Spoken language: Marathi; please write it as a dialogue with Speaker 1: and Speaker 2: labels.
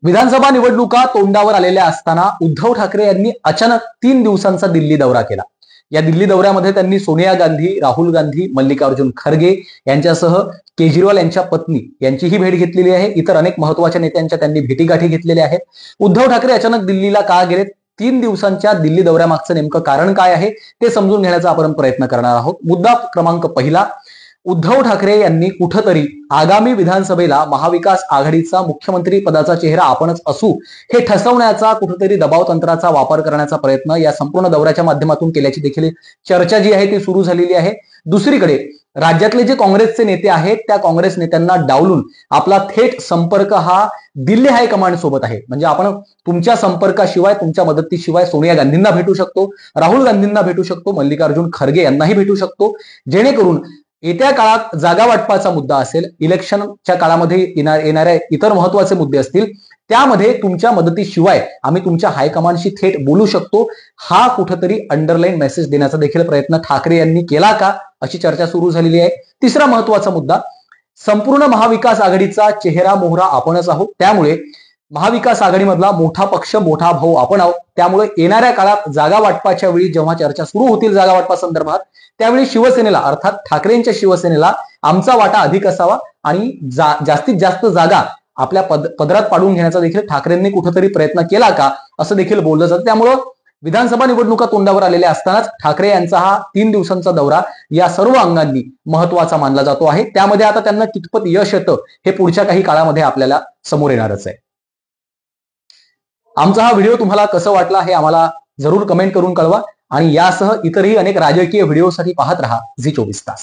Speaker 1: विधानसभा निवडणुका तोंडावर आलेल्या असताना उद्धव ठाकरे यांनी अचानक 3 दिवसांचा दिल्ली दौरा केला। या दिल्ली दौऱ्यामध्ये त्यांनी सोनिया गांधी, राहुल गांधी, मल्लिकार्जुन खरगे यांच्यासह केजरीवाल यांच्या पत्नी यांचीही भेट घेतलेली आहे। इतर अनेक महत्त्वाच्या नेत्यांच्या त्यांनी भेटीगाठी घेतलेल्या आहेत। उद्धव ठाकरे अचानक दिल्लीला का गेले, 3 दिवसांच्या दिल्ली दौऱ्यामागचं नेमकं कारण काय आहे ते समजून घेण्याचा आपण प्रयत्न करणार आहोत। मुद्दा क्रमांक पहिला, उद्धव ठाकरे यांनी कुठेतरी आगामी विधानसभेला महाविकास आघाडीचा मुख्यमंत्री पदाचा चेहरा आपणच असू हे ठसवण्याचा कुठेतरी दबाव तंत्राचा वापर करण्याचा प्रयत्न या संपूर्ण दौऱ्याच्या माध्यमातून केल्याची देखील चर्चा जी आहे ती सुरू झालेली आहे। दुसरीकडे राज्यातले जे काँग्रेसचे नेते आहेत त्या काँग्रेस नेत्यांना डावलून आपला थेट संपर्क हा दिल्ली हायकमांड सोबत आहे। म्हणजे आपण तुमच्या संपर्काशिवाय, तुमच्या मदतीशिवाय सोनिया गांधींना भेटू शकतो, राहुल गांधींना भेटू शकतो, मल्लिकार्जुन खरगे यांनाही भेटू शकतो, जेणेकरून येत्या काळात जागा वाटपाचा मुद्दा असेल, इलेक्शनच्या काळामध्ये येणाऱ्या इतर महत्वाचे मुद्दे असतील, त्यामध्ये तुमच्या मदतीशिवाय आम्ही तुमच्या हायकमांडशी थेट बोलू शकतो, हा कुठेतरी अंडरलाईन मेसेज देण्याचा देखील प्रयत्न ठाकरे यांनी केला का, अशी चर्चा सुरू झालेली आहे। तिसरा महत्वाचा मुद्दा, संपूर्ण महाविकास आघाडीचा चेहरा मोहरा आपणच आहोत, त्यामुळे महाविकास आघाडीमधला मोठा पक्ष, मोठा भाऊ आपण आहोत, त्यामुळे येणाऱ्या काळात जागा वाटपाच्या वेळी जेव्हा चर्चा सुरू होतील जागा वाटपासंदर्भात, त्यावेळी शिवसेनेला अर्थात ठाकरेंच्या शिवसेनेला आमचा वाटा अधिक असावा आणि जास्तीत जास्त जागा आपल्या पदरात पाडून घेण्याचा देखील ठाकरेंनी कुठेतरी प्रयत्न केला का, असं देखील बोललं जातं। त्यामुळं विधानसभा निवडणुका तोंडावर आलेल्या असतानाच ठाकरे यांचा हा 3 दिवसांचा दौरा या सर्व अंगांनी महत्वाचा मानला जातो आहे। त्यामध्ये आता त्यांना कितपत यश येतं हे पुढच्या काही काळामध्ये आपल्याला समोर येणारच आहे। आमचा हा व्हिडिओ तुम्हाला कसं वाटला हे आम्हाला जरूर कमेंट करून कळवा आणि यासह इतरही अनेक राजकीय व्हिडिओसाठी पाहत रहा झी 24 तास।